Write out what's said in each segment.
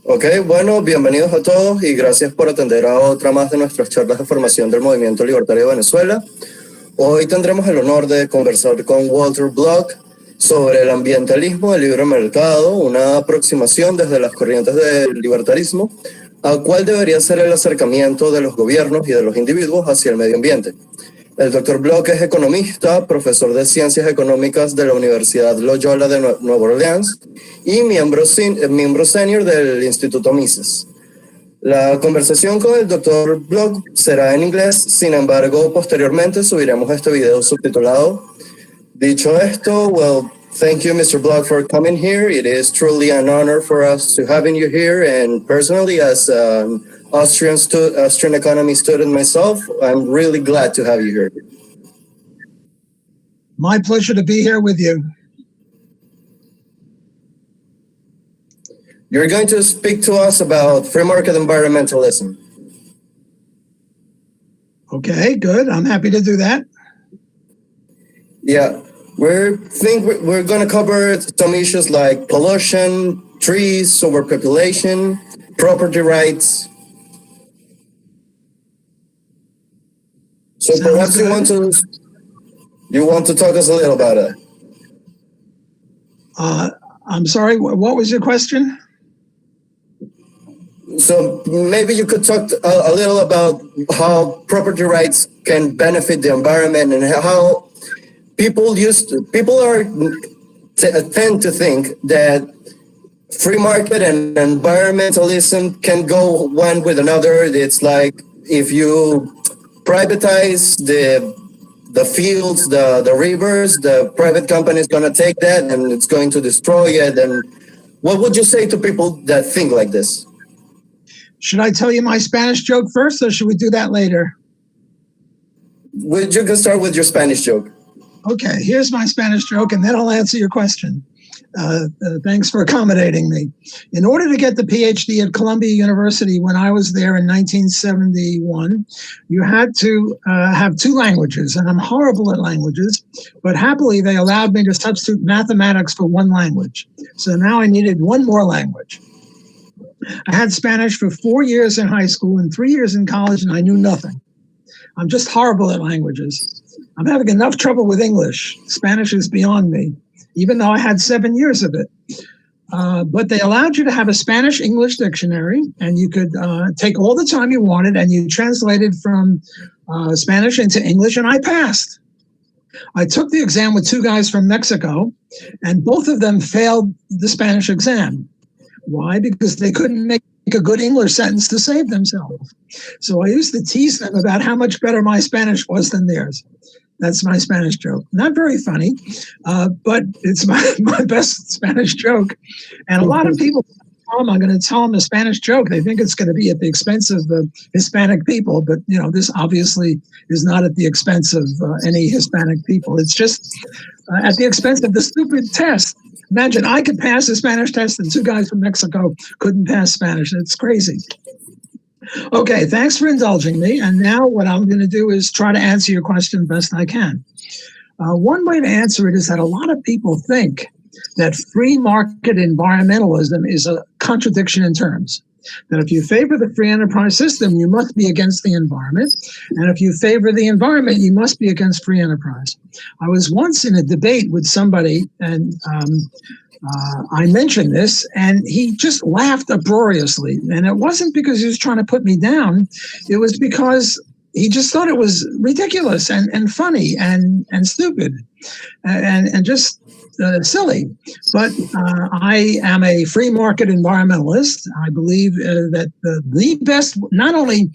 Ok, bueno, bienvenidos a todos y gracias por atender a otra más de nuestras charlas de formación del movimiento libertario de Venezuela. Hoy tendremos el honor de conversar con Walter Block sobre el ambientalismo de libre mercado, una aproximación desde las corrientes del libertarismo, a cuál debería ser el acercamiento de los gobiernos y de los individuos hacia el medio ambiente. El Dr. Block es economista, profesor de Ciencias Económicas de la Universidad Loyola de Nueva Orleans y miembro senior del Instituto Mises. La conversación con el Dr. Block será en inglés, sin embargo, posteriormente subiremos este video subtitulado. Dicho esto, well, thank you, Mr. Block, for coming here. It is truly an honor for us to having you here, and personally, as an Austrian economy student myself, I'm really glad to have you here. My pleasure to be here with you. You're going to speak to us about free market environmentalism. Okay, good. I'm happy to do that. Yeah, we're going to cover some issues like pollution, trees, overpopulation, property rights. So Sounds perhaps good. you want to talk us a little about it. I'm sorry, what was your question? So maybe you could talk a little about how property rights can benefit the environment and how people tend to think that free market and environmentalism can go one with another. It's like if you privatize the fields, the rivers, the private company is going to take that and it's going to destroy it. And what would you say to people that think like this? Should I tell you my Spanish joke first, or should we do that later? You can start with your Spanish joke. Okay, here's my Spanish joke, and then I'll answer your question. Thanks for accommodating me. In order to get the PhD at Columbia University when I was there in 1971, you had to have two languages, and I'm horrible at languages, but happily they allowed me to substitute mathematics for one language. So now I needed one more language. I had Spanish for 4 years in high school and 3 years in college, and I knew nothing. I'm just horrible at languages. I'm having enough trouble with English. Spanish is beyond me, even though I had 7 years of it. But they allowed you to have a Spanish-English dictionary, and you could take all the time you wanted, and you translated from Spanish into English, and I passed. I took the exam with two guys from Mexico, and both of them failed the Spanish exam. Why? Because they couldn't make a good English sentence to save themselves. So I used to tease them about how much better my Spanish was than theirs. That's my Spanish joke. Not very funny, but it's my best Spanish joke. And a lot of people, I'm going to tell them a Spanish joke. They think it's going to be at the expense of the Hispanic people. But, you know, this obviously is not at the expense of any Hispanic people. It's just at the expense of the stupid test. Imagine I could pass a Spanish test and two guys from Mexico couldn't pass Spanish. It's crazy. Okay, thanks for indulging me. And now what I'm going to do is try to answer your question best I can. One way to answer it is that a lot of people think that free market environmentalism is a contradiction in terms. That if you favor the free enterprise system, you must be against the environment. And if you favor the environment, you must be against free enterprise. I was once in a debate with somebody, and I mentioned this, and he just laughed uproariously. And it wasn't because he was trying to put me down. It was because he just thought it was ridiculous and funny and stupid and just silly. But I am a free market environmentalist. I believe that the best, not only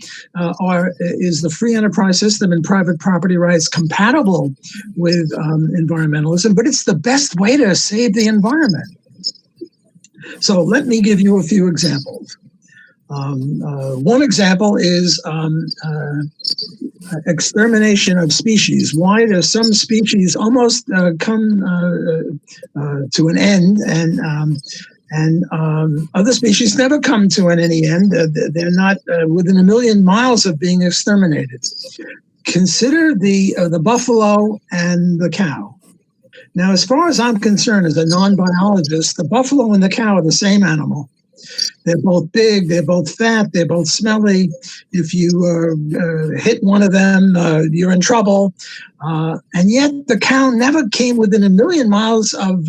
is the free enterprise system and private property rights compatible with environmentalism, but it's the best way to save the environment. So let me give you a few examples. One example is extermination of species. Why do some species almost come to an end, and other species never come to any end? They're not within a million miles of being exterminated. Consider the buffalo and the cow. Now, as far as I'm concerned, as a non-biologist, the buffalo and the cow are the same animal. They're both big, they're both fat, they're both smelly. If you hit one of them, you're in trouble. And yet the cow never came within 1 million miles of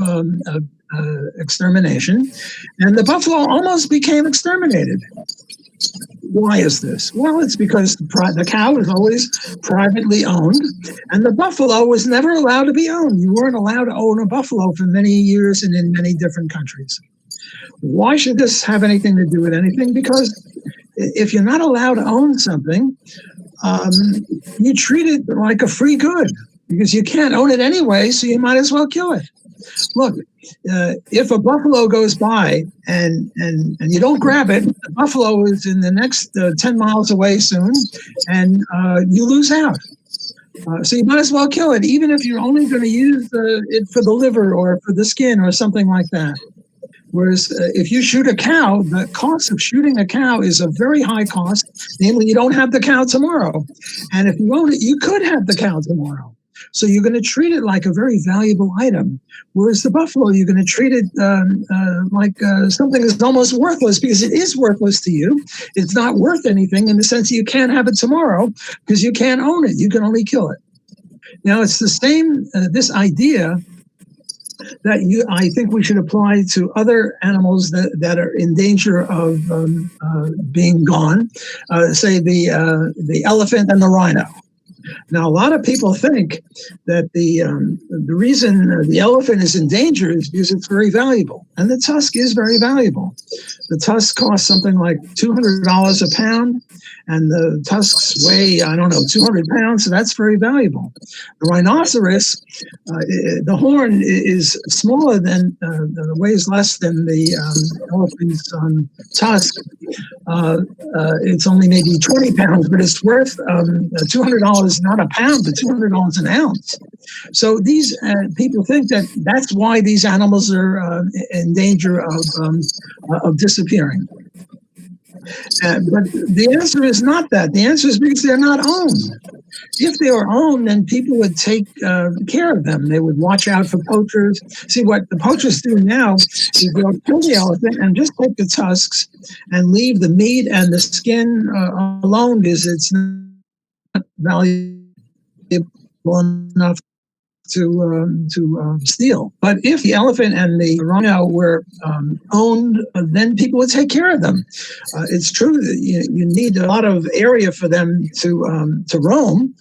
extermination, and the buffalo almost became exterminated. Why is this? Well, it's because the cow was always privately owned, and the buffalo was never allowed to be owned. You weren't allowed to own a buffalo for many years and in many different countries. Why should this have anything to do with anything? Because if you're not allowed to own something, you treat it like a free good, because you can't own it anyway, so you might as well kill it. Look, if a buffalo goes by and you don't grab it, the buffalo is in the next 10 miles away soon, and you lose out. So you might as well kill it, even if you're only going to use it for the liver or for the skin or something like that. Whereas if you shoot a cow, the cost of shooting a cow is a very high cost. Namely, you don't have the cow tomorrow. And if you own it, you could have the cow tomorrow. So you're going to treat it like a very valuable item. Whereas the buffalo, you're going to treat it like something that's almost worthless, because it is worthless to you. It's not worth anything in the sense that you can't have it tomorrow because you can't own it. You can only kill it. Now, it's the same, this idea that I think we should apply to other animals that are in danger of being gone, say the elephant and the rhino. Now, a lot of people think that the reason the elephant is in danger is because it's very valuable, and the tusk is very valuable. The tusk costs something like $200 a pound, and the tusks weigh, 200 pounds, so that's very valuable. The rhinoceros, the horn is smaller than, weighs less than the elephant's tusk. It's only maybe 20 pounds, but it's worth $200, not a pound, but $200 an ounce. So these people think that that's why these animals are in danger of disappearing. But the answer is not that. The answer is because they're not owned. If they were owned, then people would take care of them. They would watch out for poachers. See, what the poachers do now is they'll kill the elephant and just take the tusks and leave the meat and the skin alone, because it's not valuable enough to steal. But if the elephant and the rhino were owned, then people would take care of them. It's true that you need a lot of area for them to roam.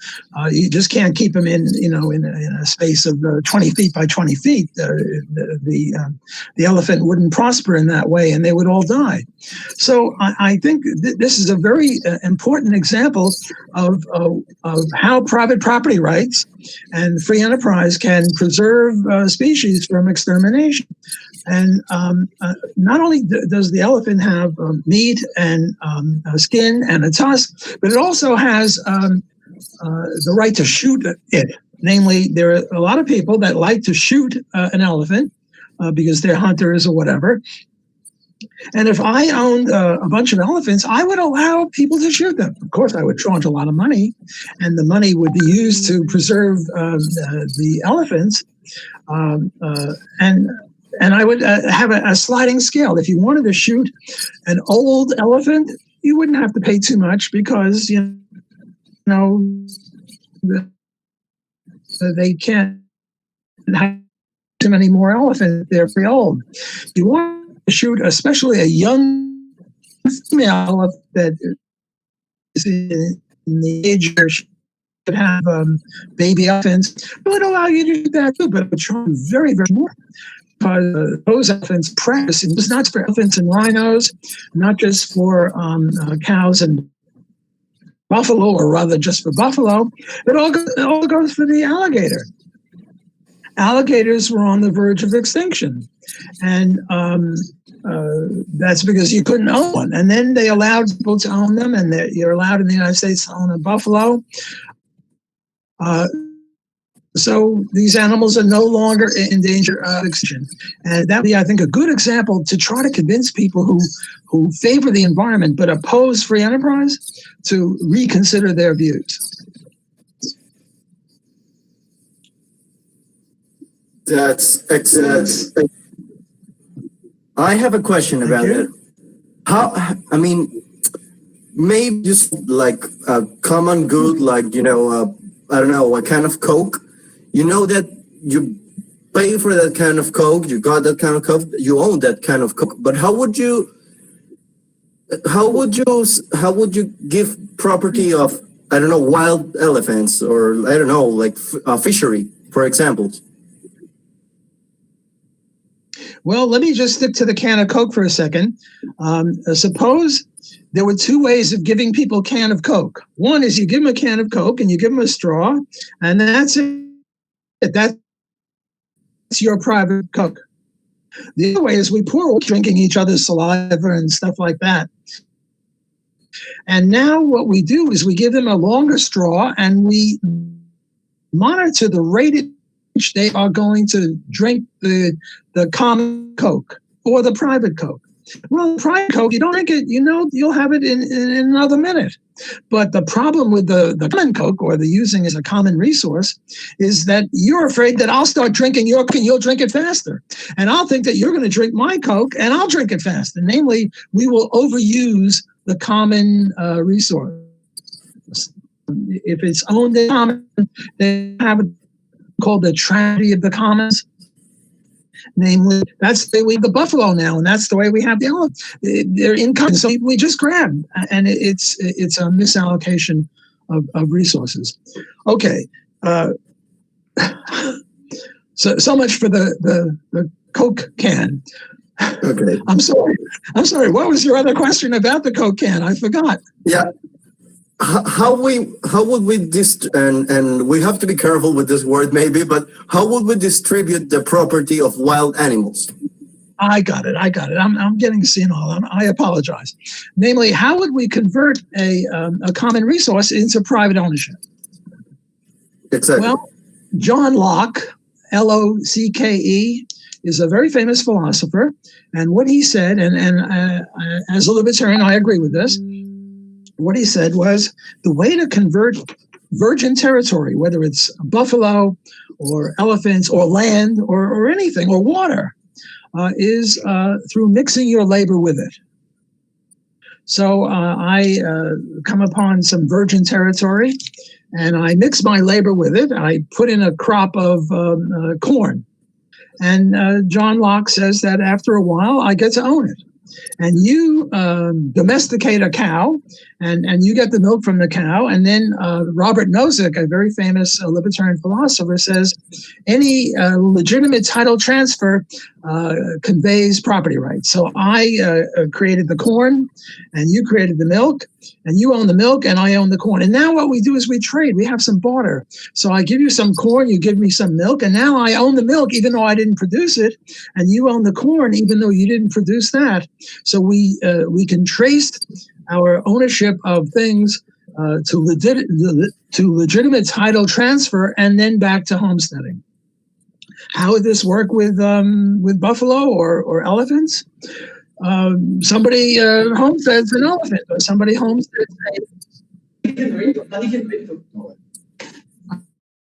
You just can't keep them in a space of 20 feet by 20 feet. The elephant wouldn't prosper in that way, and they would all die. So I think this is a very important example of how private property rights and free enterprise can preserve species from extermination. And not only does the elephant have meat and skin and a tusk, but it also has the right to shoot it. Namely, there are a lot of people that like to shoot an elephant because they're hunters or whatever. And if I owned a bunch of elephants, I would allow people to shoot them. Of course, I would charge a lot of money, and the money would be used to preserve the elephants. And I would have a sliding scale. If you wanted to shoot an old elephant, you wouldn't have to pay too much, because they can't have too many more elephants. They're pretty old. You want to shoot especially a young female that is in the age where she could have baby elephants. It would allow you to do that too, but it would charge very, very more. Because those elephants practice, and it's not for elephants and rhinos, not just for cows and buffalo, or rather just for buffalo. It all goes for the alligator. Alligators were on the verge of extinction, and that's because you couldn't own one. And then they allowed people to own them, and you're allowed in the United States to own a buffalo. So these animals are no longer in danger of extinction. And that would be, I think, a good example to try to convince people who favor the environment but oppose free enterprise to reconsider their views. That's excellent. I have a question about it. how, I mean, maybe just like a common good, like, I don't know, a kind of Coke, that you pay for that kind of Coke, you got that kind of Coke, you own that kind of Coke, but how would you give property of, I don't know, wild elephants, or I don't know, like a fishery, for example? Well, let me just stick to the can of Coke for a second. Suppose there were two ways of giving people a can of Coke. One is you give them a can of Coke and you give them a straw, and that's it. That's your private Coke. The other way is we pour drinking each other's saliva and stuff like that. And now what we do is we give them a longer straw and we monitor the rate at which they are going to drink the common Coke or the private Coke. Well, the private Coke, you don't drink it, you'll have it in another minute. But the problem with the common Coke, or the using as a common resource, is that you're afraid that I'll start drinking your Coke and you'll drink it faster. And I'll think that you're going to drink my Coke and I'll drink it faster. Namely, we will overuse the common resource. If it's owned in common, they have it called the tragedy of the commons. Namely, that's the way we have the buffalo now, and that's the way we have the elephant. They're in common, so we just grab, and it's a misallocation of resources. Okay, so much for the Coke can. Okay. I'm sorry. What was your other question about the Coke can? I forgot. Yeah. How would we and we have to be careful with this word maybe, but how would we distribute the property of wild animals? I got it. I'm getting senile. I apologize. Namely, how would we convert a common resource into private ownership? Exactly. Well, John Locke, Locke, is a very famous philosopher, and what he said, and as a libertarian, I agree with this. What he said was the way to convert virgin territory, whether it's buffalo or elephants or land or anything or water, is through mixing your labor with it. So I come upon some virgin territory and I mix my labor with it. I put in a crop of corn. And John Locke says that after a while, I get to own it. And you domesticate a cow, and you get the milk from the cow. And then Robert Nozick, a very famous libertarian philosopher, says any legitimate title transfer conveys property rights. So I created the corn, and you created the milk, and you own the milk, and I own the corn. And now what we do is we trade. We have some barter. So I give you some corn, you give me some milk, and now I own the milk even though I didn't produce it, and you own the corn even though you didn't produce that. So we can trace our ownership of things to legitimate title transfer and then back to homesteading. How would this work with buffalo or elephants? Somebody homesteads an elephant, or somebody homesteads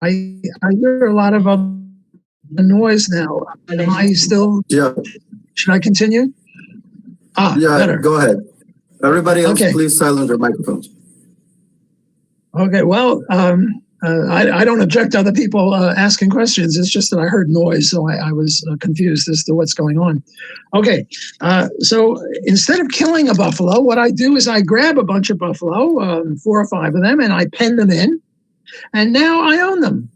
I hear a lot of noise now. Am I still? Yeah. Should I continue? Yeah, better. Go ahead. Everybody else, Okay. Please silence your microphones. Okay, well, I don't object to other people asking questions. It's just that I heard noise, so I was confused as to what's going on. Okay, so instead of killing a buffalo, what I do is I grab a bunch of buffalo, 4 or 5 of them, and I pen them in, and now I own them.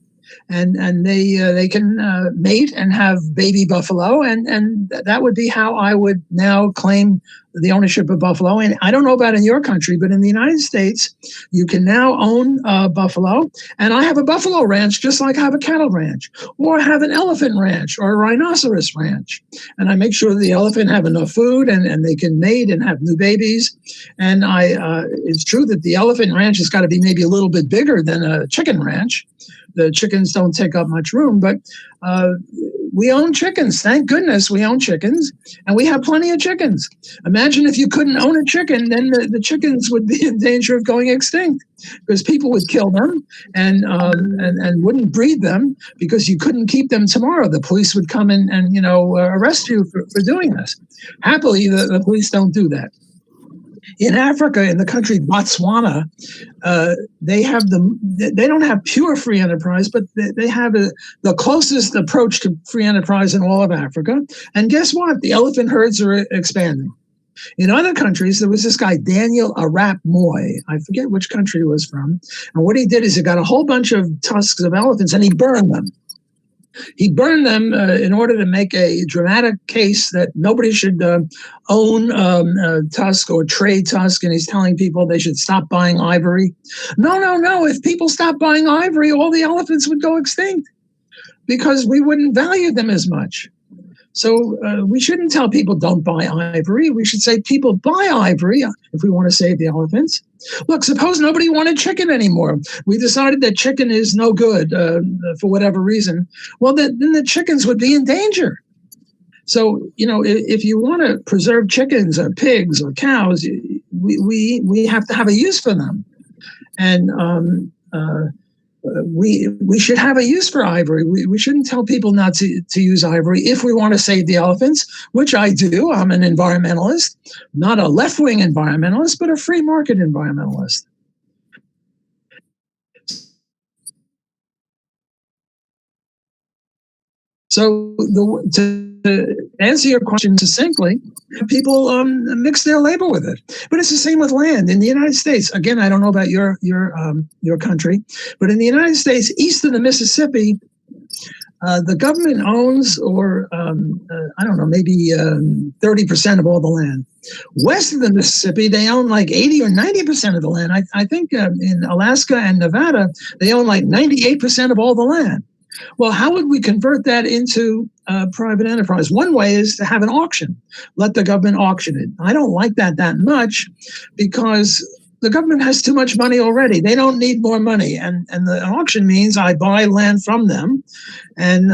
And they can mate and have baby buffalo, and that would be how I would now claim the ownership of buffalo. And I don't know about in your country, but in the United States, you can now own buffalo. And I have a buffalo ranch just like I have a cattle ranch, or I have an elephant ranch or a rhinoceros ranch. And I make sure the elephant have enough food and they can mate and have new babies. And it's true that the elephant ranch has got to be maybe a little bit bigger than a chicken ranch. The chickens don't take up much room, but we own chickens. Thank goodness we own chickens, and we have plenty of chickens. Imagine if you couldn't own a chicken, then the chickens would be in danger of going extinct because people would kill them and wouldn't breed them because you couldn't keep them tomorrow. The police would come and arrest you for doing this. Happily, the police don't do that. In Africa, in the country Botswana, they don't have pure free enterprise, but they have the closest approach to free enterprise in all of Africa. And guess what? The elephant herds are expanding. In other countries, there was this guy, Daniel Arap Moy. I forget which country he was from. And what he did is he got a whole bunch of tusks of elephants and he burned them. He burned them in order to make a dramatic case that nobody should own tusk or trade tusk, and he's telling people they should stop buying ivory. No. If people stop buying ivory, all the elephants would go extinct because we wouldn't value them as much. So we shouldn't tell people don't buy ivory. We should say people buy ivory if we want to save the elephants. Look, suppose nobody wanted chicken anymore. We decided that chicken is no good for whatever reason. Well, then the chickens would be in danger. So, if you want to preserve chickens or pigs or cows, we have to have a use for them. And we should have a use for ivory. We shouldn't tell people not to use ivory if we want to save the elephants, which I do. I'm an environmentalist, not a left-wing environmentalist, but a free market environmentalist. So to answer your question succinctly, people mix their labor with it. But it's the same with land. In the United States, again, I don't know about your country, but in the United States, east of the Mississippi, the government owns, or I don't know, maybe 30% of all the land. West of the Mississippi, they own like 80 or 90% of the land. I think in Alaska and Nevada, they own like 98% of all the land. Well, how would we convert that into private enterprise? One way is to have an auction, let the government auction it. I don't like that much because the government has too much money already. They don't need more money. And the auction means I buy land from them, and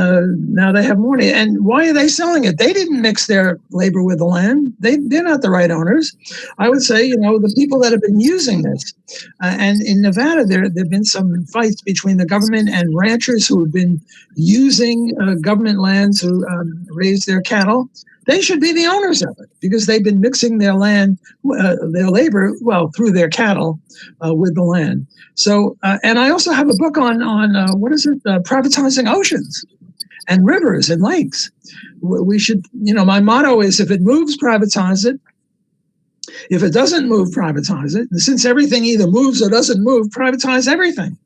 now they have more money. And why are they selling it? They didn't mix their labor with the land. They're not the right owners. I would say, the people that have been using this. And in Nevada, there have been some fights between the government and ranchers who have been using government land to raise their cattle. They should be the owners of it because they've been mixing their land, their labor, through their cattle with the land. So, and I also have a book on privatizing oceans and rivers and lakes. We should, my motto is if it moves, privatize it. If it doesn't move, privatize it. And since everything either moves or doesn't move, privatize everything.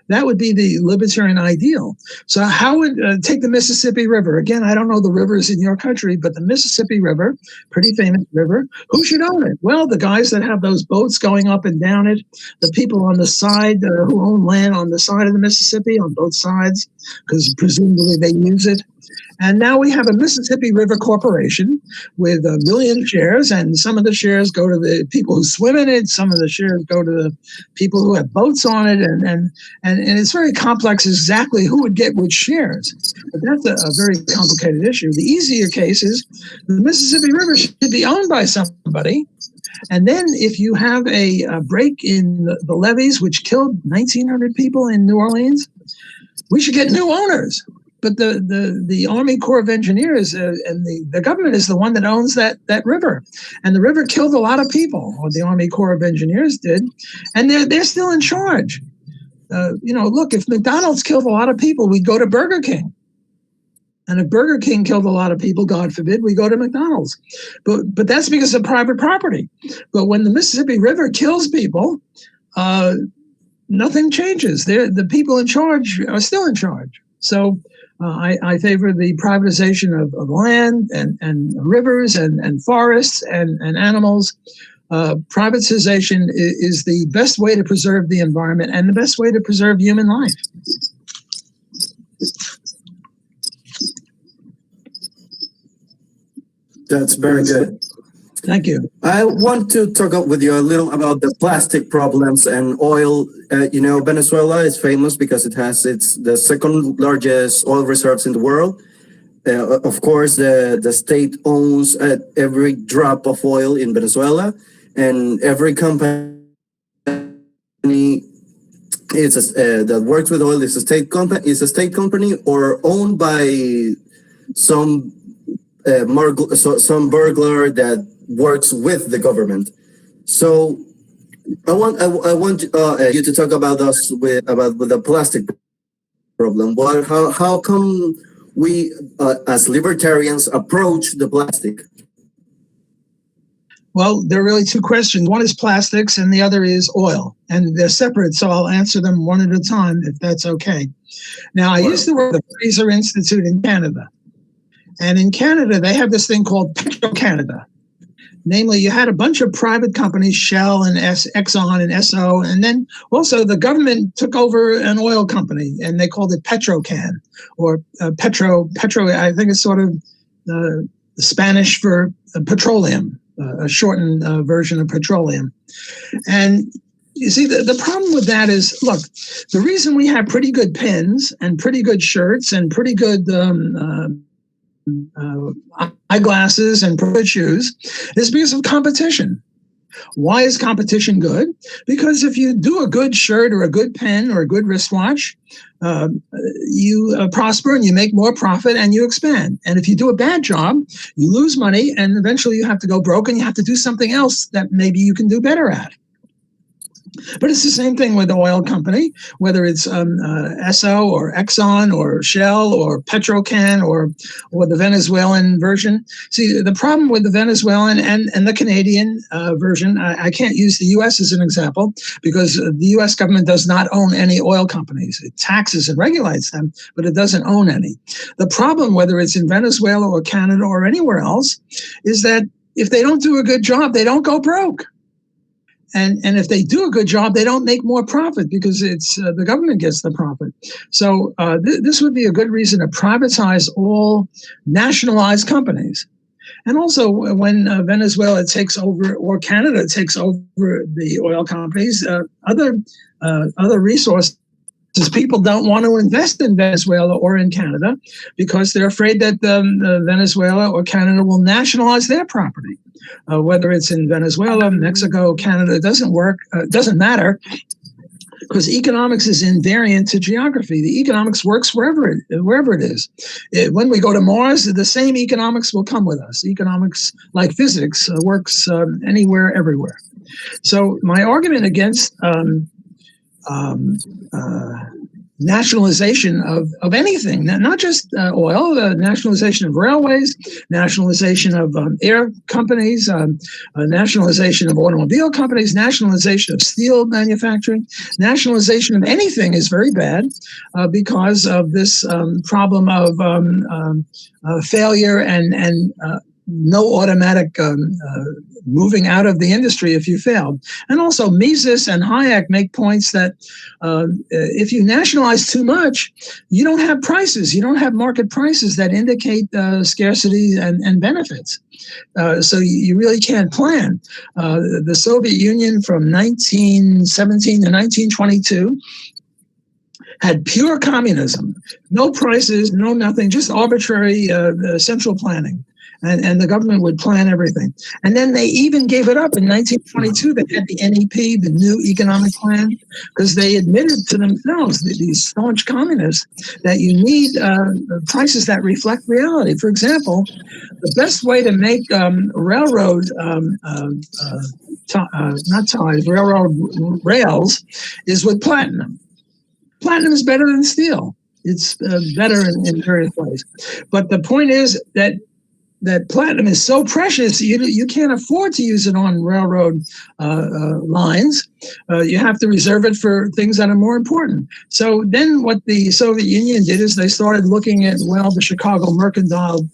That would be the libertarian ideal. So how would take the Mississippi River? Again, I don't know the rivers in your country, but the Mississippi River, pretty famous river, who should own it? Well, the guys that have those boats going up and down it, the people on the side who own land on the side of the Mississippi on both sides, because presumably they use it. And now we have a Mississippi River Corporation with 1 million shares, and some of the shares go to the people who swim in it. Some of the shares go to the people who have boats on it, and it's very complex exactly who would get which shares. But that's a very complicated issue. The easier case is the Mississippi River should be owned by somebody. And then if you have a break in the levees, which killed 1,900 people in New Orleans, we should get new owners. But the Army Corps of Engineers and the government is the one that owns that river. And the river killed a lot of people, or the Army Corps of Engineers did, and they're still in charge. Look, if McDonald's killed a lot of people, we'd go to Burger King. And if Burger King killed a lot of people, God forbid, we go to McDonald's. But that's because of private property. But when the Mississippi River kills people, nothing changes. The people in charge are still in charge. So I favor the privatization of land and rivers and forests and animals. Privatization is the best way to preserve the environment and the best way to preserve human life. That's very good. Thank you. I want to talk with you a little about the plastic problems and oil. Venezuela is famous because it has the second largest oil reserves in the world. Of course, the state owns every drop of oil in Venezuela, and every company that works with oil is a state company or owned by some burglar that works with the government. So I want you to talk about us with the plastic problem. How come we as libertarians approach the plastic? Well, there are really two questions. One is plastics and the other is oil. And they're separate, so I'll answer them one at a time, if that's okay. Now, I used to work at the Fraser Institute in Canada. And in Canada, they have this thing called Petro-Canada. Namely, you had a bunch of private companies, Shell and Exxon and Esso, and then also the government took over an oil company, and they called it Petrocan, or Petro, I think it's sort of Spanish for petroleum. A shortened version of petroleum. And you see, the problem with that is, look, the reason we have pretty good pens and pretty good shirts and pretty good eyeglasses and pretty good shoes is because of competition. Why is competition good? Because if you do a good shirt or a good pen or a good wristwatch, you prosper and you make more profit and you expand. And if you do a bad job, you lose money and eventually you have to go broke and you have to do something else that maybe you can do better at. But it's the same thing with the oil company, whether it's Esso or Exxon or Shell or Petrocan or the Venezuelan version. See, the problem with the Venezuelan and the Canadian version, I can't use the U.S. as an example because the U.S. government does not own any oil companies. It taxes and regulates them, but it doesn't own any. The problem, whether it's in Venezuela or Canada or anywhere else, is that if they don't do a good job, they don't go broke. And if they do a good job, they don't make more profit because it's the government gets the profit. So this would be a good reason to privatize all nationalized companies. And also when Venezuela takes over or Canada takes over the oil companies, other resources, people don't want to invest in Venezuela or in Canada because they're afraid that Venezuela or Canada will nationalize their property. Whether it's in Venezuela, Mexico, Canada, it doesn't work. It doesn't matter because economics is invariant to geography. The economics works wherever it is. When we go to Mars, the same economics will come with us. Economics, like physics, works anywhere, everywhere. So my argument against nationalization of anything, not just oil, nationalization of railways, nationalization of air companies, nationalization of automobile companies, nationalization of steel manufacturing, nationalization of anything is very bad because of this problem of failure and no automatic moving out of the industry if you failed. And also Mises and Hayek make points that if you nationalize too much, you don't have prices. You don't have market prices that indicate scarcity and benefits. So you really can't plan. The Soviet Union from 1917 to 1922 had pure communism, no prices, no nothing, just arbitrary central planning. And the government would plan everything. And then they even gave it up in 1922. They had the NEP, the New Economic Plan, because they admitted to themselves, these staunch communists, that you need prices that reflect reality. For example, the best way to make railroad, railroad rails is with platinum. Platinum is better than steel. It's better in various ways. But the point is that platinum is so precious, you can't afford to use it on railroad lines. You have to reserve it for things that are more important. So then what the Soviet Union did is they started looking at, the Chicago mercantile,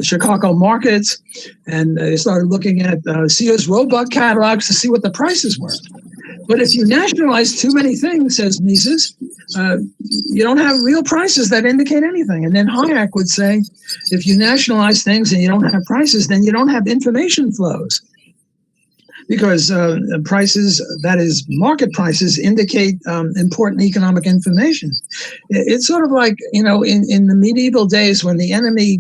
Chicago markets, and they started looking at Sears Roebuck catalogs to see what the prices were. But if you nationalize too many things, says Mises, you don't have real prices that indicate anything. And then Hayek would say, if you nationalize things and you don't have prices, then you don't have information flows. Because prices, that is market prices, indicate important economic information. It's sort of like, in the medieval days when the enemy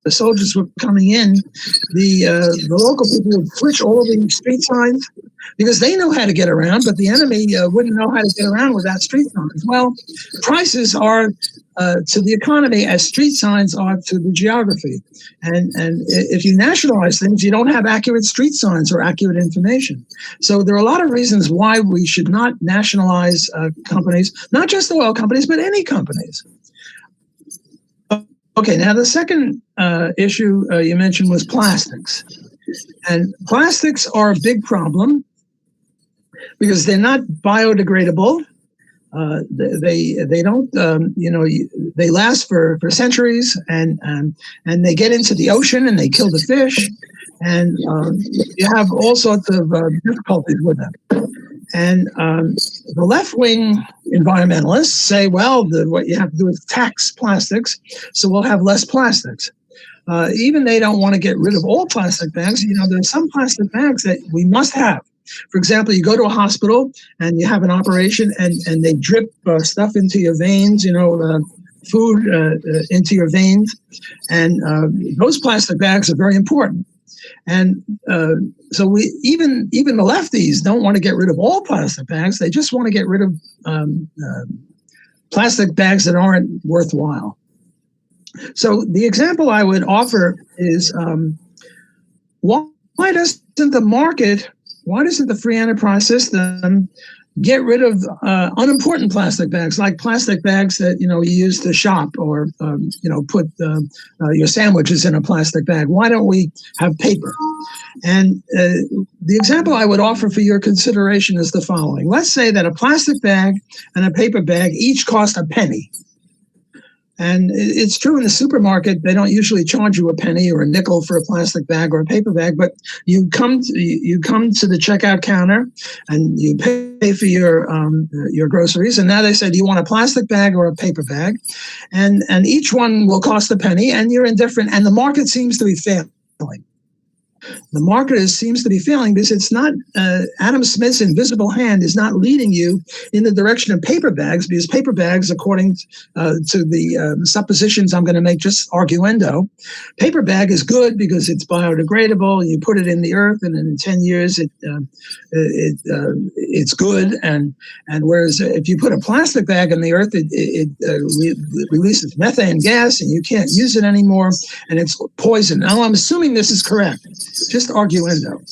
the soldiers were coming in, the local people would switch all the street signs because they know how to get around, but the enemy wouldn't know how to get around without street signs. Well, prices are to the economy as street signs are to the geography. And if you nationalize things, you don't have accurate street signs or accurate information. So there are a lot of reasons why we should not nationalize companies, not just oil companies, but any companies. Okay, now the second issue you mentioned was plastics. And plastics are a big problem because they're not biodegradable. They don't, they last for centuries, and they get into the ocean and they kill the fish, and you have all sorts of difficulties with them. And the left-wing environmentalists say, well, what you have to do is tax plastics, so we'll have less plastics. Even they don't want to get rid of all plastic bags. There's some plastic bags that we must have. For example, you go to a hospital and you have an operation and they drip stuff into your veins, food into your veins. And those plastic bags are very important. And so even the lefties don't want to get rid of all plastic bags. They just want to get rid of plastic bags that aren't worthwhile. So the example I would offer is why doesn't the free enterprise system get rid of unimportant plastic bags, like plastic bags that you use to shop, or put your sandwiches in a plastic bag? Why don't we have paper? And the example I would offer for your consideration is the following. Let's say that a plastic bag and a paper bag each cost a penny. And it's true in the supermarket, they don't usually charge you a penny or a nickel for a plastic bag or a paper bag, but you come to the checkout counter and you pay for your groceries. And now they say, do you want a plastic bag or a paper bag? And each one will cost a penny, and you're indifferent. And the market seems to be failing. The market seems to be failing because it's not, Adam Smith's invisible hand is not leading you in the direction of paper bags, because paper bags, according to the suppositions I'm going to make, just arguendo, paper bag is good because it's biodegradable. You put it in the earth, and in 10 years it's good. And whereas if you put a plastic bag in the earth, it releases methane gas, and you can't use it anymore, and it's poison. Now, I'm assuming this is correct. Just arguendo.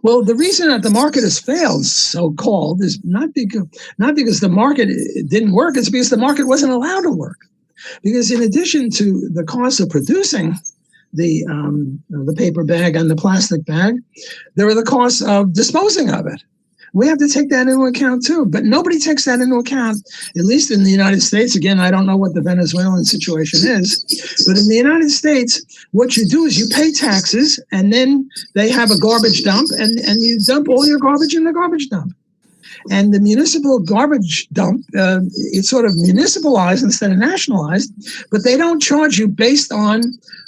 Well, the reason that the market has failed, so-called, is not because the market didn't work. It's because the market wasn't allowed to work. Because in addition to the cost of producing the paper bag and the plastic bag, there are the costs of disposing of it. We have to take that into account too, but nobody takes that into account, at least in the United States. Again, I don't know what the Venezuelan situation is, but in the United States, what you do is you pay taxes, and then they have a garbage dump, and you dump all your garbage in the garbage dump. And the municipal garbage dump, it's sort of municipalized instead of nationalized, but they don't charge you based on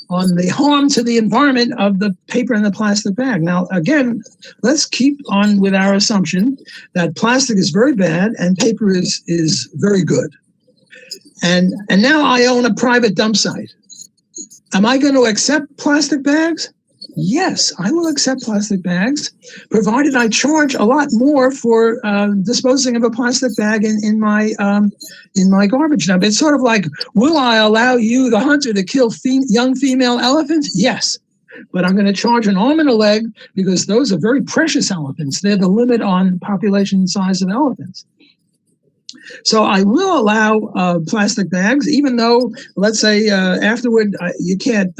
the harm to the environment of the paper and the plastic bag. Now, again, let's keep on with our assumption that plastic is very bad and paper is very good. And now I own a private dump site. Am I going to accept plastic bags? Yes, I will accept plastic bags, provided I charge a lot more for disposing of a plastic bag in my garbage dump. It's sort of like, will I allow you, the hunter, to kill young female elephants? Yes, but I'm going to charge an arm and a leg because those are very precious elephants. They're the limit on population size of elephants. So I will allow plastic bags, even though, let's say, afterward, you can't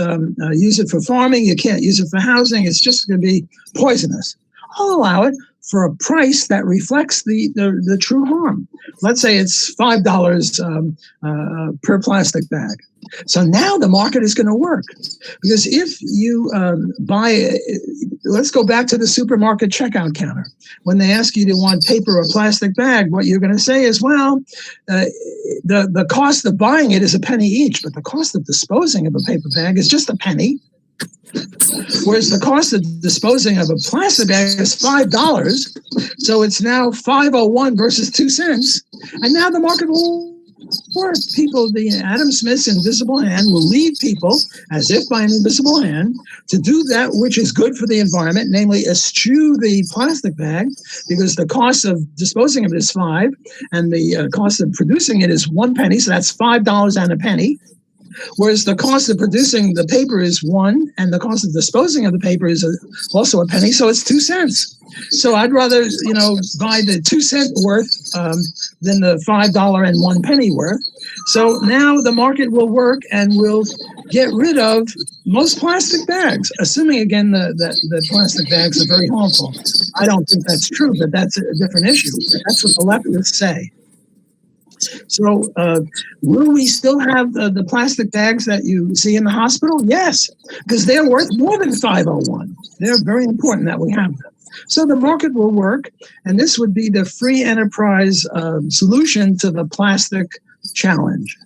use it for farming, you can't use it for housing, it's just going to be poisonous. I'll allow it for a price that reflects the true harm. Let's say it's $5 per plastic bag. So now the market is going to work, because if you let's go back to the supermarket checkout counter. When they ask you to want paper or plastic bag, what you're going to say is, well, the cost of buying it is a penny each, but the cost of disposing of a paper bag is just a penny. Whereas the cost of disposing of a plastic bag is $5. So it's now $5.01 versus 2 cents. And now the market will Or people, the Adam Smith's invisible hand will lead people, as if by an invisible hand, to do that which is good for the environment, namely eschew the plastic bag, because the cost of disposing of it is $5, and the cost of producing it is 1 penny, so that's $5 and a penny. Whereas the cost of producing the paper is $1, and the cost of disposing of the paper is also a penny, so it's 2 cents. So I'd rather, buy the 2 cent worth than the $5 and 1 penny worth. So now the market will work and will get rid of most plastic bags, assuming again the plastic bags are very harmful. I don't think that's true, but that's a different issue. That's what the leftists say. So will we still have the plastic bags that you see in the hospital? Yes, because they're worth more than $5.01. They're very important that we have them. So the market will work, and this would be the free enterprise solution to the plastic challenge.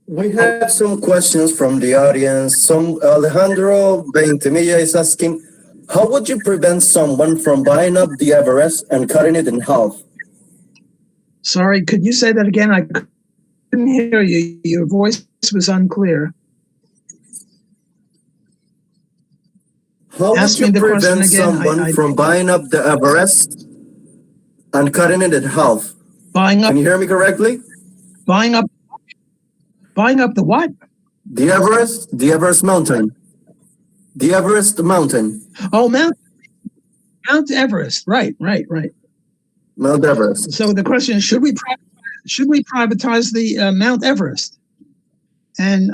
We have some questions from the audience. Alejandro Ventimilla is asking, how would you prevent someone from buying up the Everest and cutting it in half? Sorry, could you say that again? I couldn't hear you. Your voice was unclear. How would you prevent someone from buying up the Everest and cutting it in half? Can you hear me correctly? Buying up the what? The Everest mountain. The Everest mountain. Oh, Mount Everest. Right. Mount Everest. So the question is, should we privatize the Mount Everest? And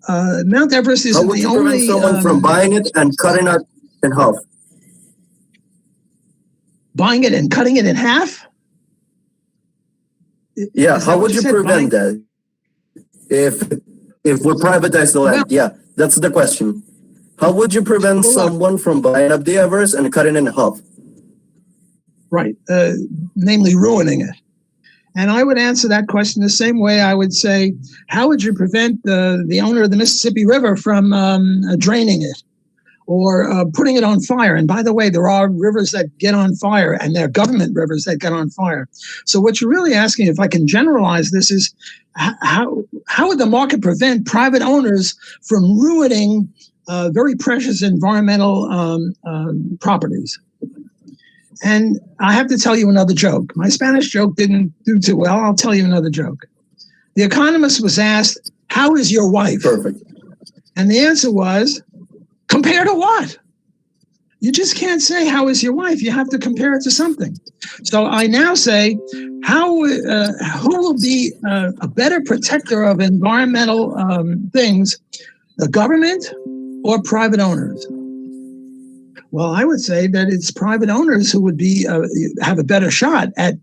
Mount Everest is the only. How would you prevent someone from buying it and cutting it in half? Buying it and cutting it in half? Yeah. How would you prevent that? If we privatize the land? Yeah, that's the question. How would you prevent someone from buying up the Everest and cutting it in half? Right, namely ruining it. And I would answer that question the same way I would say, how would you prevent the owner of the Mississippi River from draining it or putting it on fire? And by the way, there are rivers that get on fire, and they're government rivers that get on fire. So what you're really asking, if I can generalize this, is how would the market prevent private owners from ruining very precious environmental properties? And I have to tell you another joke. My Spanish joke didn't do too well. I'll tell you another joke. The Economist was asked, how is your wife? Perfect. And the answer was, compare to what? You just can't say, how is your wife? You have to compare it to something. So I now say, who will be a better protector of environmental things, the government or private owners? Well, I would say that it's private owners who would be have a better shot at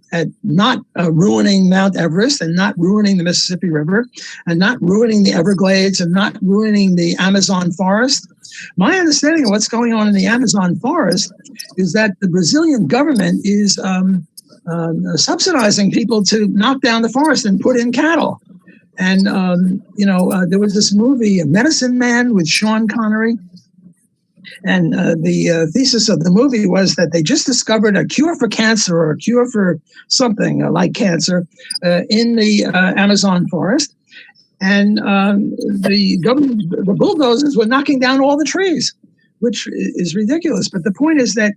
not ruining Mount Everest and not ruining the Mississippi River and not ruining the Everglades and not ruining the Amazon forest. My understanding of what's going on in the Amazon forest is that the Brazilian government is subsidizing people to knock down the forest and put in cattle. And, there was this movie, Medicine Man, with Sean Connery. And the thesis of the movie was that they just discovered a cure for cancer or a cure for something like cancer in the Amazon forest. And the government, the bulldozers were knocking down all the trees, which is ridiculous. But the point is that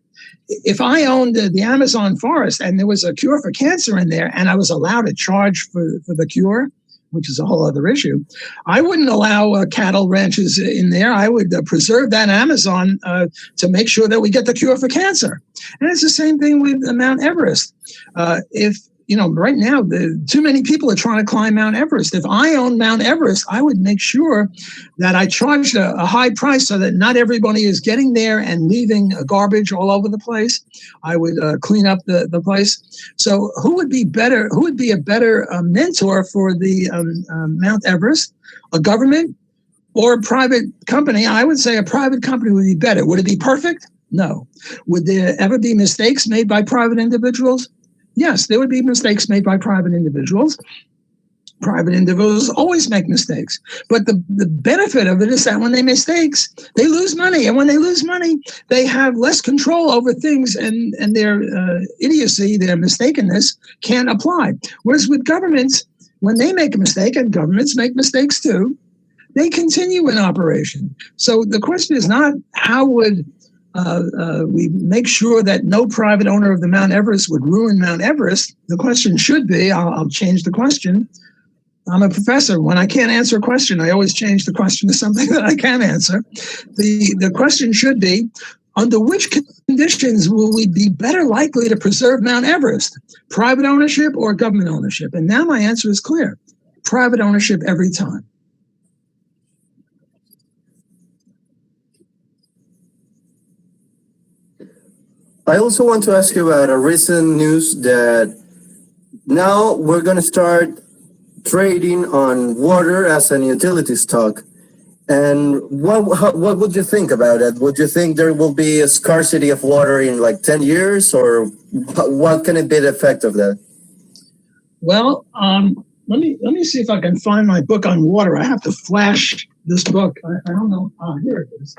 if I owned the Amazon forest and there was a cure for cancer in there and I was allowed to charge for the cure, which is a whole other issue, I wouldn't allow cattle ranches in there. I would preserve that Amazon to make sure that we get the cure for cancer. And it's the same thing with Mount Everest. Right now, too many people are trying to climb Mount Everest. If I owned Mount Everest, I would make sure that I charged a high price so that not everybody is getting there and leaving garbage all over the place. I would clean up the place. So who would be better? Who would be a better mentor for the Mount Everest? A government or a private company? I would say a private company would be better. Would it be perfect? No. Would there ever be mistakes made by private individuals? Yes, there would be mistakes made by private individuals. Private individuals always make mistakes. But the benefit of it is that when they make mistakes, they lose money. And when they lose money, they have less control over things, and their idiocy, their mistakenness can't apply. Whereas with governments, when they make a mistake, and governments make mistakes too, they continue in operation. So the question is not how would we make sure that no private owner of the Mount Everest would ruin Mount Everest. The question should be, I'll change the question. I'm a professor. When I can't answer a question, I always change the question to something that I can answer. The question should be, under which conditions will we be better likely to preserve Mount Everest? Private ownership or government ownership? And now my answer is clear. Private ownership every time. I also want to ask you about a recent news that now we're going to start trading on water as an utility stock. And what would you think about it? Would you think there will be a scarcity of water in like 10 years, or what can it be the effect of that? Well, let me see if I can find my book on water. I have to flash this book. I don't know. Here it is.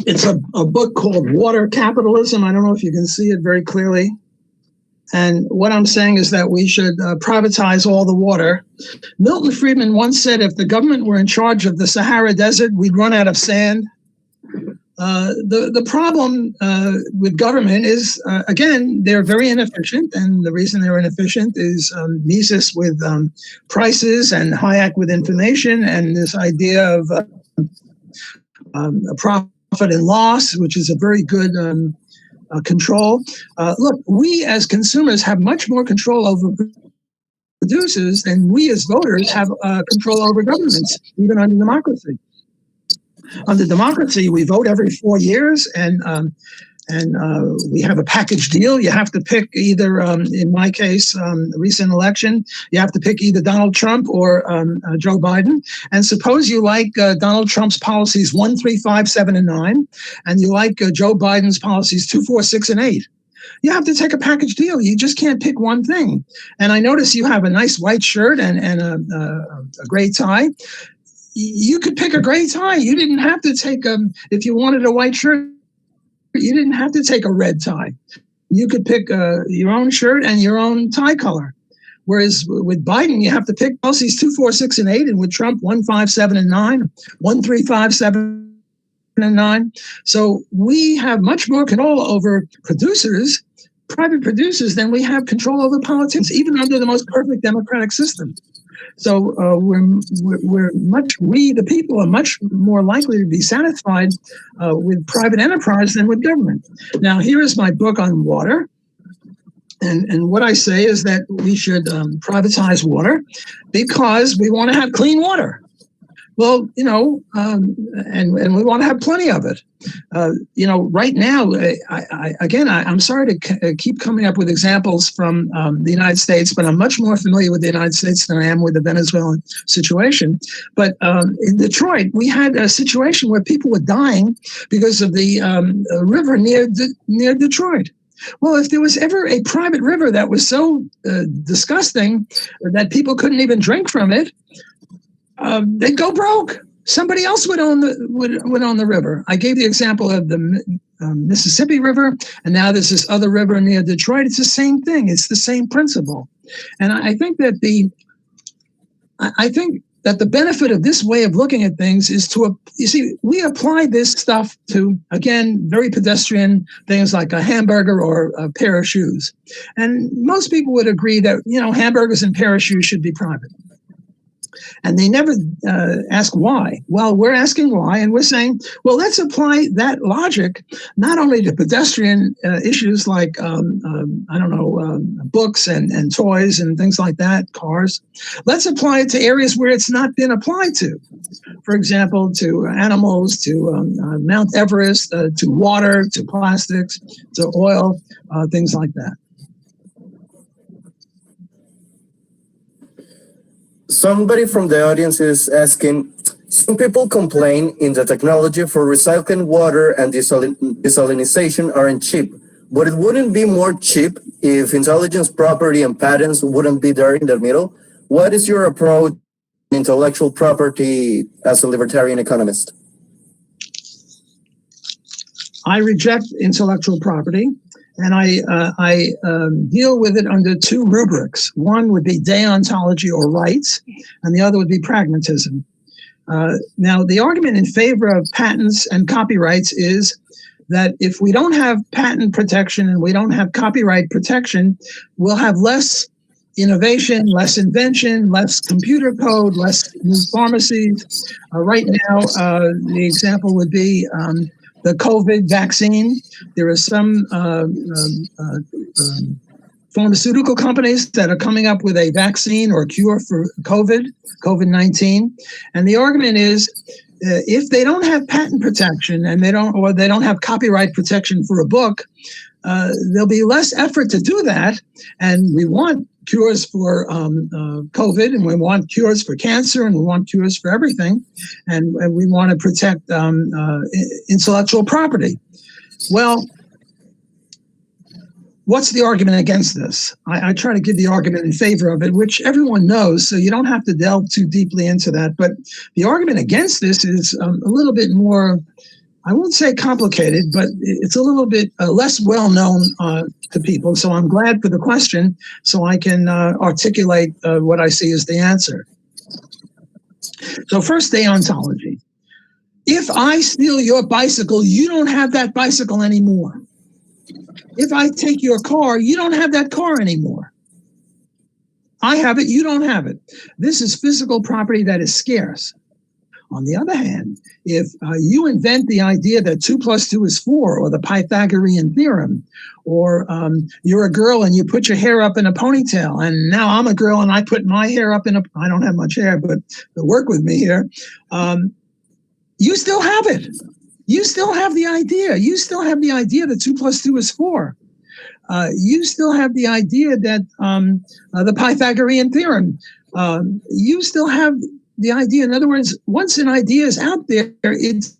It's a book called Water Capitalism. I don't know if you can see it very clearly. And what I'm saying is that we should privatize all the water. Milton Friedman once said, if the government were in charge of the Sahara Desert, we'd run out of sand. The problem with government is, again, they're very inefficient. And the reason they're inefficient is Mises with prices and Hayek with information, and this idea of a profit and loss, which is a very good control. Look, we as consumers have much more control over producers than we as voters have control over governments, even under democracy. Under democracy, we vote every 4 years, and we have a package deal. You have to pick either, in my case, the recent election, you have to pick either Donald Trump or Joe Biden. And suppose you like Donald Trump's policies 1, 3, 5, 7, and 9, and you like Joe Biden's policies 2, 4, 6, and 8. You have to take a package deal. You just can't pick one thing. And I notice you have a nice white shirt and a gray tie. You could pick a gray tie. You didn't have to take if you wanted a white shirt, you didn't have to take a red tie. You could pick your own shirt and your own tie color. Whereas with Biden, you have to pick policies 2, 4, 6, and 8, and with Trump, 1, 5, 7, and 9, 1, 3, 5, 7, and 9. So we have much more control over producers, private producers, than we have control over politics, even under the most perfect democratic system. So we the people are much more likely to be satisfied with private enterprise than with government. Now, here is my book on water. And what I say is that we should privatize water because we want to have clean water. Well, and we want to have plenty of it. Right now, I'm sorry to keep coming up with examples from the United States, but I'm much more familiar with the United States than I am with the Venezuelan situation. But in Detroit, we had a situation where people were dying because of the river near Detroit. Well, if there was ever a private river that was so disgusting that people couldn't even drink from it, they'd go broke. Somebody else would own the river. I gave the example of the Mississippi River, and now there's this other river near Detroit. It's the same thing. It's the same principle. And I think that the benefit of this way of looking at things is we apply this stuff to, again, very pedestrian things like a hamburger or a pair of shoes. And most people would agree that, hamburgers and pair of shoes should be private. And they never ask why. Well, we're asking why, and we're saying, well, let's apply that logic not only to pedestrian issues like, books and toys and things like that, cars. Let's apply it to areas where it's not been applied to. For example, to animals, to Mount Everest, to water, to plastics, to oil, things like that. Somebody from the audience is asking, Some people complain in the technology for recycling water and desalinization aren't cheap, but it wouldn't be more cheap if intelligence property and patents wouldn't be there in the middle. What is your approach to intellectual property as a libertarian economist? I reject intellectual property, and I deal with it under two rubrics. One would be deontology or rights, and the other would be pragmatism. Now, the argument in favor of patents and copyrights is that if we don't have patent protection and we don't have copyright protection, we'll have less innovation, less invention, less computer code, less new pharmacies. Right now, the example would be the COVID vaccine. There are some pharmaceutical companies that are coming up with a vaccine or a cure for COVID-19. And the argument is, if they don't have patent protection and they don't have copyright protection for a book, there'll be less effort to do that. And we want cures for COVID, and we want cures for cancer, and we want cures for everything. And we want to protect intellectual property. Well, what's the argument against this? I try to give the argument in favor of it, which everyone knows, so you don't have to delve too deeply into that. But the argument against this is a little bit more, I won't say complicated, but it's a little bit less well-known to people. So I'm glad for the question, so I can articulate what I see as the answer. So first, deontology. If I steal your bicycle, you don't have that bicycle anymore. If I take your car, you don't have that car anymore. I have it, you don't have it. This is physical property that is scarce. On the other hand, if you invent the idea that 2 + 2 is 4, or the Pythagorean theorem, or you're a girl and you put your hair up in a ponytail, and now I'm a girl and I put my hair up in a, I don't have much hair, but work with me here, you still have it. You still have the idea. You still have the idea that 2 + 2 is 4. You still have the idea that the Pythagorean theorem. You still have the idea. In other words, once an idea is out there, it's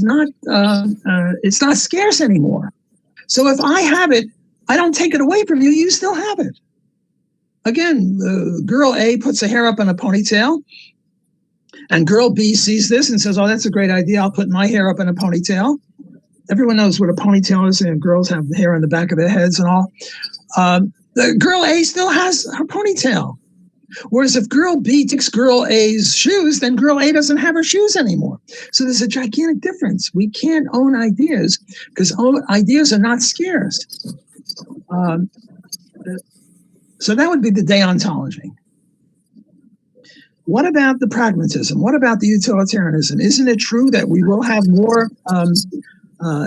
not scarce anymore. So if I have it, I don't take it away from you. You still have it. Again, girl A puts her hair up in a ponytail. And girl B sees this and says, oh, that's a great idea. I'll put my hair up in a ponytail. Everyone knows what a ponytail is, and girls have the hair on the back of their heads and all. The girl A still has her ponytail. Whereas if girl B takes girl A's shoes, then girl A doesn't have her shoes anymore. So there's a gigantic difference. We can't own ideas because ideas are not scarce. So that would be the deontology. What about the pragmatism? What about the utilitarianism? Isn't it true that we will have more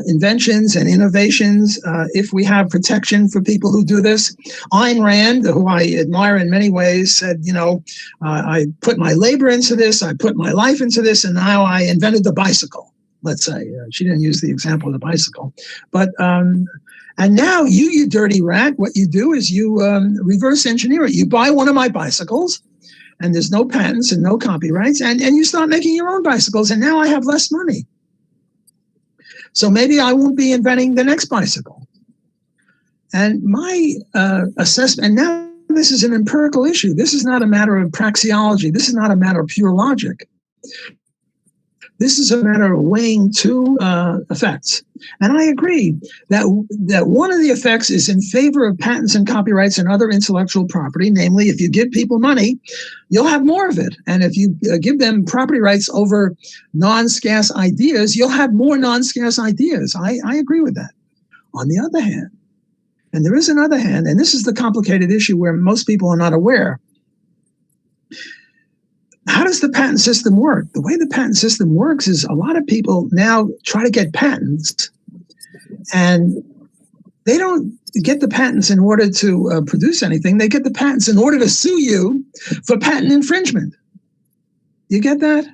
inventions and innovations if we have protection for people who do this? Ayn Rand, who I admire in many ways, said, you know, I put my labor into this, I put my life into this, and now I invented the bicycle, let's say. She didn't use the example of the bicycle. But and now you dirty rat, what you do is you reverse engineer it. You buy one of my bicycles, and there's no patents and no copyrights, and you start making your own bicycles, and now I have less money. So maybe I won't be inventing the next bicycle. And my assessment, and now this is an empirical issue. This is not a matter of praxeology. This is not a matter of pure logic. This is a matter of weighing two effects. And I agree that one of the effects is in favor of patents and copyrights and other intellectual property. Namely, if you give people money, you'll have more of it. And if you give them property rights over non-scarce ideas, you'll have more non-scarce ideas. I agree with that. On the other hand, and there is another hand, and this is the complicated issue where most people are not aware. How does the patent system work? The way the patent system works is a lot of people now try to get patents, and they don't get the patents in order to produce anything. They get the patents in order to sue you for patent infringement. You get that?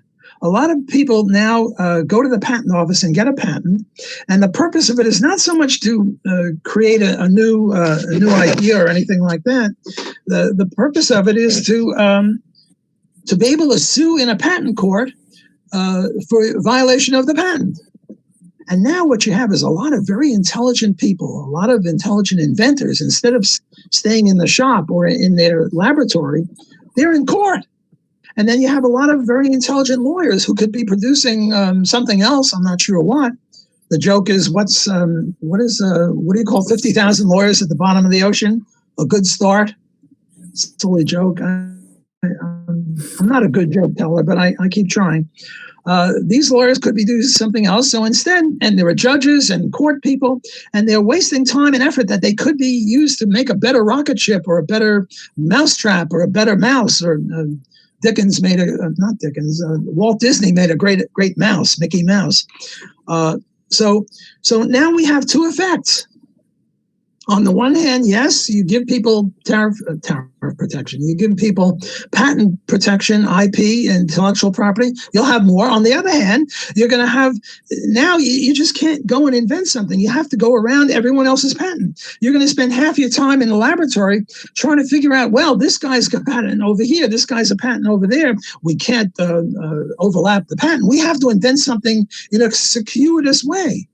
A lot of people now go to the patent office and get a patent, and the purpose of it is not so much to create a new idea or anything like that. The purpose of it is to to be able to sue in a patent court for violation of the patent. And now what you have is a lot of very intelligent people, a lot of intelligent inventors. Instead of staying in the shop or in their laboratory, they're in court. And then you have a lot of very intelligent lawyers who could be producing something else. I'm not sure what. The joke is, what do you call 50,000 lawyers at the bottom of the ocean? A good start. It's a joke. I'm not a good joke teller, but I keep trying. These lawyers could be doing something else. So instead, and there are judges and court people, and they're wasting time and effort that they could be used to make a better rocket ship or a better mousetrap or a better mouse. Or Walt Disney made a great mouse, Mickey Mouse. So now we have two effects. On the one hand, yes, you give people tariff protection. You give people patent protection, IP, intellectual property. You'll have more. On the other hand, you're going to have, now you just can't go and invent something. You have to go around everyone else's patent. You're going to spend half your time in the laboratory trying to figure out, well, this guy's got a patent over here. This guy's a patent over there. We can't overlap the patent. We have to invent something in a circuitous way.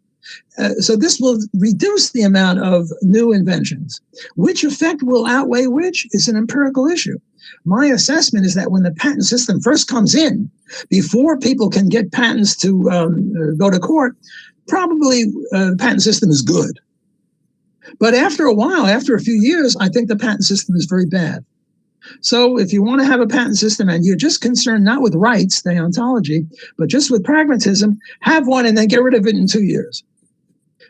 So this will reduce the amount of new inventions. Which effect will outweigh which is an empirical issue. My assessment is that when the patent system first comes in, before people can get patents to go to court, probably the patent system is good. But after a while, after a few years, I think the patent system is very bad. So if you want to have a patent system and you're just concerned not with rights, deontology, but just with pragmatism, have one and then get rid of it in 2 years.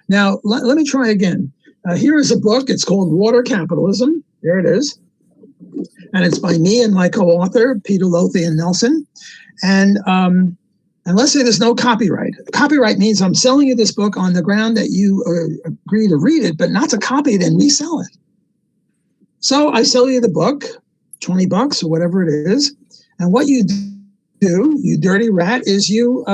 Now, let me try again. Here is a book. It's called Water Capitalism. There it is. And it's by me and my co-author, Peter Lothe and Nelson. And let's say there's no copyright. Copyright means I'm selling you this book on the ground that you agree to read it, but not to copy it and resell it. So I sell you the book, $20 or whatever it is. And what you do, you dirty rat, is you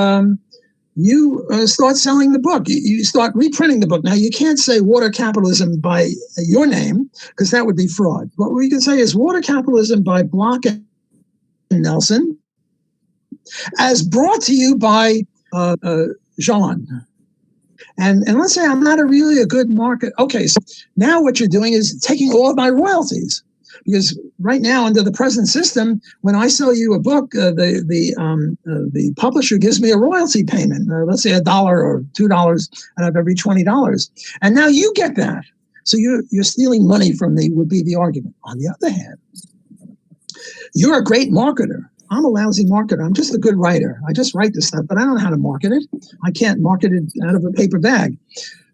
start selling the book. You start reprinting the book. Now, you can't say Water Capitalism by your name, because that would be fraud. What we can say is Water Capitalism by Block and Nelson, as brought to you by Jean. And let's say I'm not really a good market. Okay, so now what you're doing is taking all of my royalties. Because right now, under the present system, when I sell you a book, the publisher gives me a royalty payment. Let's say $1 or $2 out of every $20, and now you get that. So you're stealing money from me, would be the argument. On the other hand, you're a great marketer. I'm a lousy marketer. I'm just a good writer. I just write this stuff, but I don't know how to market it. I can't market it out of a paper bag.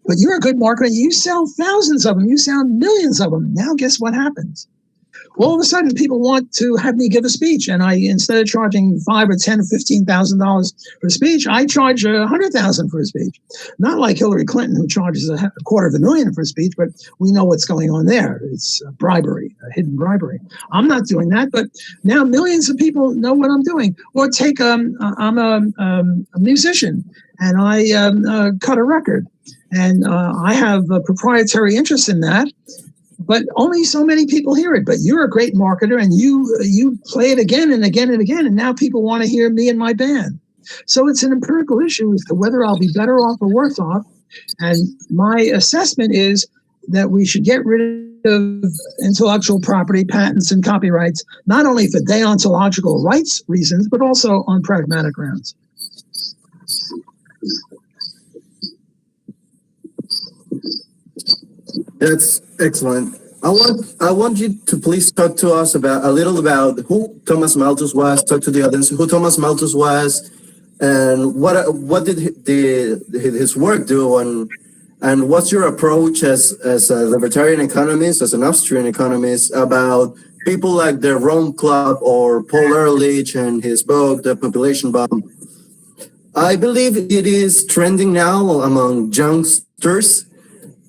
But you're a good marketer. You sell thousands of them. You sell millions of them. Now, guess what happens? All of a sudden, people want to have me give a speech, and instead of charging $5,000 or $10,000 or $15,000 for a speech, I charge $100,000 for a speech. Not like Hillary Clinton, who charges $250,000 for a speech, but we know what's going on there. It's bribery, hidden bribery. I'm not doing that, but now millions of people know what I'm doing. Or take I'm a musician, and I cut a record, and I have a proprietary interest in that. But only so many people hear it. But you're a great marketer, and you play it again and again and again, and now people want to hear me and my band. So it's an empirical issue as to whether I'll be better off or worse off. And my assessment is that we should get rid of intellectual property, patents, and copyrights, not only for deontological rights reasons, but also on pragmatic grounds. That's excellent. I want you to please talk to us a little about who Thomas Malthus was. Talk to the audience who Thomas Malthus was, and what did his work do, and what's your approach as a libertarian economist, as an Austrian economist, about people like the Rome Club or Paul Ehrlich and his book, The Population Bomb. I believe it is trending now among youngsters.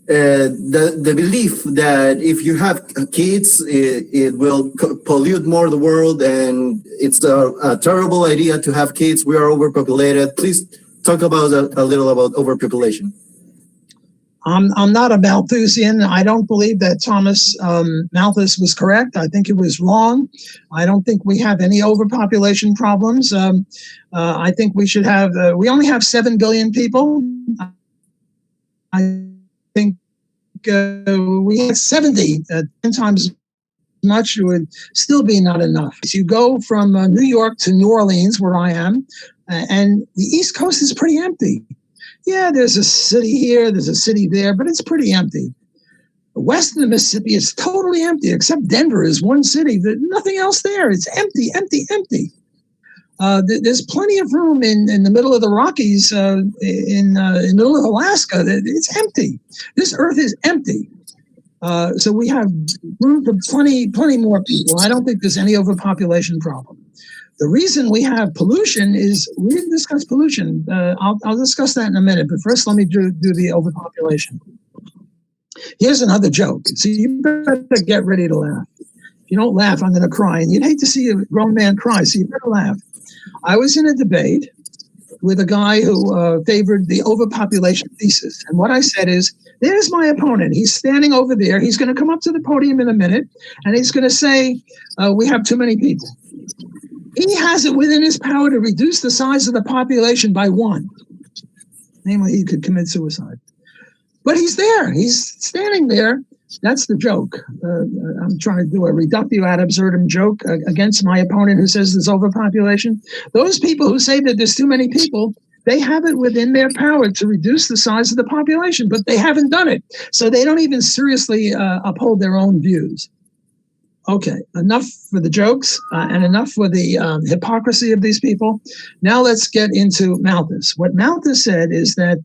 The belief that if you have kids, it will pollute more the world, and it's a terrible idea to have kids. We are overpopulated. Please talk about a little about overpopulation. I'm not a Malthusian. I don't believe that Thomas Malthus was correct. I think it was wrong. I don't think we have any overpopulation problems. I think we should have, we only have 7 billion people. I think we have 70, 10 times much would still be not enough. So you go from New York to New Orleans, where I am, and the East Coast is pretty empty. Yeah, there's a city here, there's a city there, but it's pretty empty. West of the Mississippi is totally empty, except Denver is one city. There's nothing else there. It's empty, empty, empty. There's plenty of room in the middle of the Rockies, in the middle of Alaska. It's empty. This earth is empty. So we have room for plenty more people. I don't think there's any overpopulation problem. The reason we have pollution is, we didn't discuss pollution. I'll discuss that in a minute, but first let me do the overpopulation. Here's another joke. So you better get ready to laugh. If you don't laugh, I'm going to cry. And you'd hate to see a grown man cry, so you better laugh. I was in a debate with a guy who favored the overpopulation thesis. And what I said is, there's my opponent. He's standing over there. He's going to come up to the podium in a minute, and he's going to say, we have too many people. He has it within his power to reduce the size of the population by 1. Namely, he could commit suicide. But he's there. He's standing there. That's the joke. I'm trying to do a reductio ad absurdum joke against my opponent who says there's overpopulation. Those people who say that there's too many people, they have it within their power to reduce the size of the population, but they haven't done it. So they don't even seriously uphold their own views. Okay, enough for the jokes and enough for the hypocrisy of these people. Now let's get into Malthus. What Malthus said is that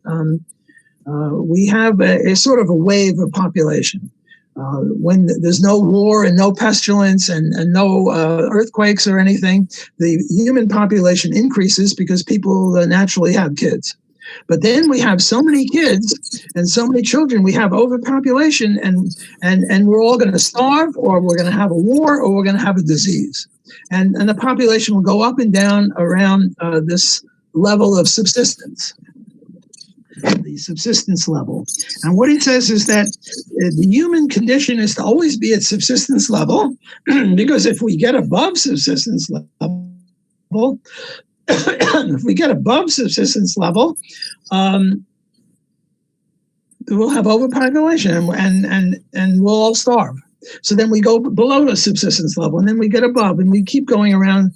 we have a sort of a wave of population. When there's no war and no pestilence and no earthquakes or anything, the human population increases because people naturally have kids. But then we have so many kids and so many children, we have overpopulation, and we're all going to starve, or we're going to have a war, or we're going to have a disease. And the population will go up and down around this level of subsistence, the subsistence level. And what he says is that the human condition is to always be at subsistence level, because if we get above subsistence level, if we get above subsistence level, we'll have overpopulation and we'll all starve. So then we go below the subsistence level, and then we get above, and we keep going around.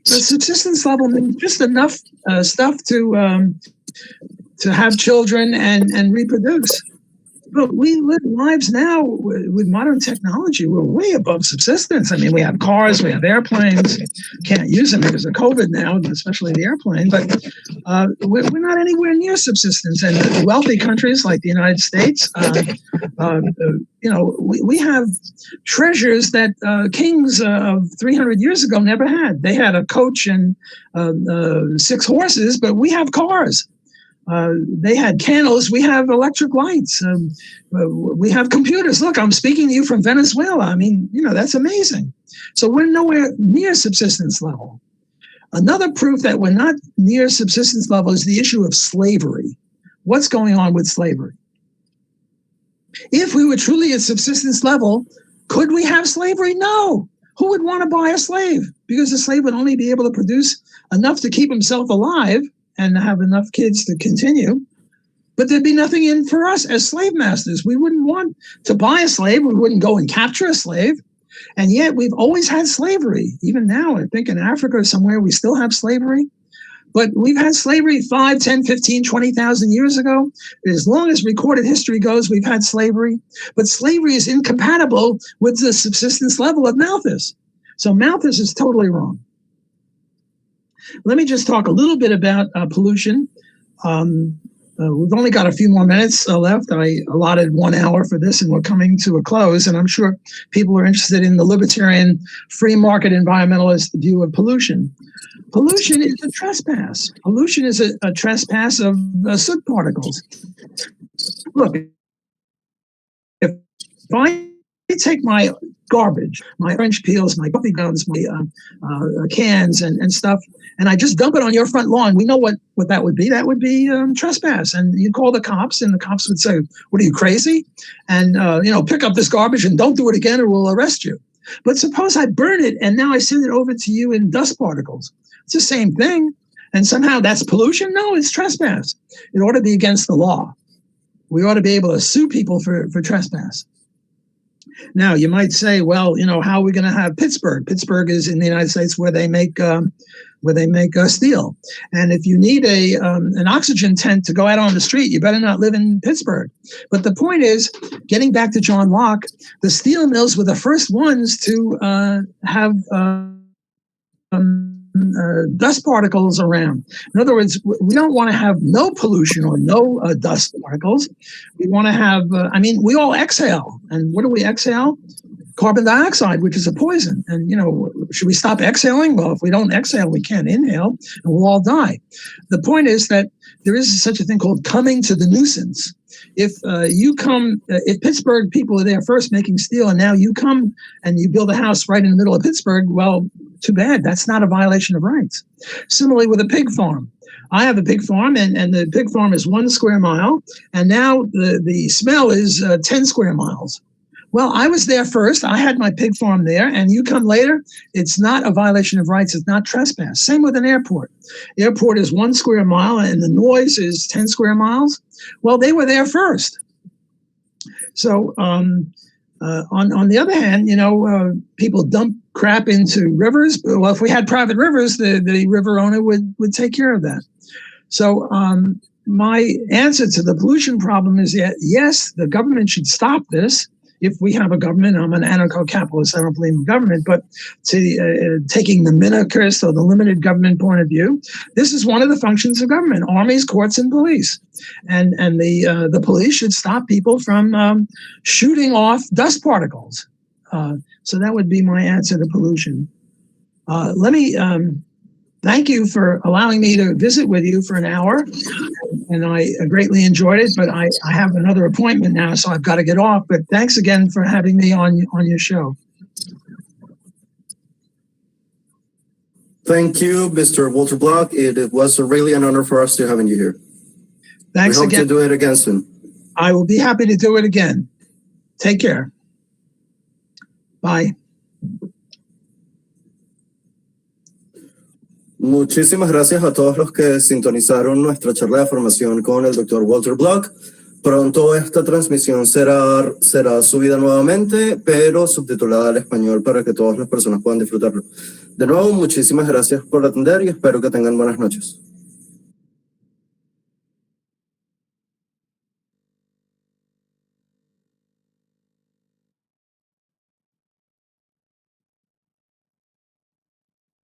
The subsistence level means just enough stuff to have children and reproduce. But we live lives now with modern technology. We're way above subsistence. I mean, we have cars, we have airplanes. Can't use them because of COVID now, especially the airplane. But we're not anywhere near subsistence. And the wealthy countries like the United States, we have treasures that kings of 300 years ago never had. They had a coach and 6 horses, but we have cars. They had candles. We have electric lights. We have computers. Look, I'm speaking to you from Venezuela. I mean, that's amazing. So we're nowhere near subsistence level. Another proof that we're not near subsistence level is the issue of slavery. What's going on with slavery? If we were truly at subsistence level, could we have slavery? No. Who would want to buy a slave? Because a slave would only be able to produce enough to keep himself alive and have enough kids to continue. But there'd be nothing in for us as slave masters. We wouldn't want to buy a slave. We wouldn't go and capture a slave. And yet we've always had slavery. Even now, I think in Africa somewhere, we still have slavery. But we've had slavery 5, 10, 15, 20,000 years ago. As long as recorded history goes, we've had slavery. But slavery is incompatible with the subsistence level of Malthus. So Malthus is totally wrong. Let me just talk a little bit about pollution. We've only got a few more minutes left. I allotted 1 hour for this, and we're coming to a close. And I'm sure people are interested in the libertarian, free market environmentalist view of pollution. Pollution is a trespass. Pollution is a trespass of soot particles. Look, if I take my garbage, my orange peels, my coffee grounds, my cans and stuff, and I just dump it on your front lawn, we know what that would be. That would be trespass. And you call the cops, and the cops would say, "What, are you crazy? And pick up this garbage and don't do it again, or we'll arrest you." But suppose I burn it and now I send it over to you in dust particles. It's the same thing. And somehow that's pollution? No, it's trespass. It ought to be against the law. We ought to be able to sue people for trespass. Now, you might say, well, how are we going to have Pittsburgh? Pittsburgh is in the United States where they make steel. And if you need an oxygen tent to go out on the street, you better not live in Pittsburgh. But the point is, getting back to John Locke, the steel mills were the first ones to have dust particles around. In other words, we don't want to have no pollution or no dust particles. We want to have, we all exhale. And what do we exhale? Carbon dioxide, which is a poison. And, should we stop exhaling? Well, if we don't exhale, we can't inhale, and we'll all die. The point is that there is such a thing called coming to the nuisance. If if Pittsburgh people are there first making steel, and now you come and you build a house right in the middle of Pittsburgh, well, too bad. That's not a violation of rights. Similarly with a pig farm. I have a pig farm, and the pig farm is 1 square mile, and now the smell is 10 square miles. Well, I was there first. I had my pig farm there, and you come later. It's not a violation of rights. It's not trespass. Same with an airport. Airport is 1 square mile, and the noise is 10 square miles. Well, they were there first. So on the other hand, people dump crap into rivers. Well, if we had private rivers, the river owner would take care of that. So my answer to the pollution problem is that, yes, the government should stop this. If we have a government, I'm an anarcho-capitalist, I don't believe in government, but taking the minarchist or the limited government point of view, this is one of the functions of government: armies, courts, and police. And the police should stop people from shooting off dust particles. So that would be my answer to pollution. Let me thank you for allowing me to visit with you for an hour, and I greatly enjoyed it, but I have another appointment now, so I've got to get off. But thanks again for having me on your show. Thank you, Mr. Walter Block. It was really an honor for us to having you here. Thanks again. We hope to do it again soon. I will be happy to do it again. Take care. Bye. Muchísimas gracias a todos los que sintonizaron nuestra charla de formación con el Dr. Walter Block. Pronto esta transmisión será subida nuevamente, pero subtitulada al español para que todas las personas puedan disfrutarlo. De nuevo, muchísimas gracias por atender y espero que tengan buenas noches.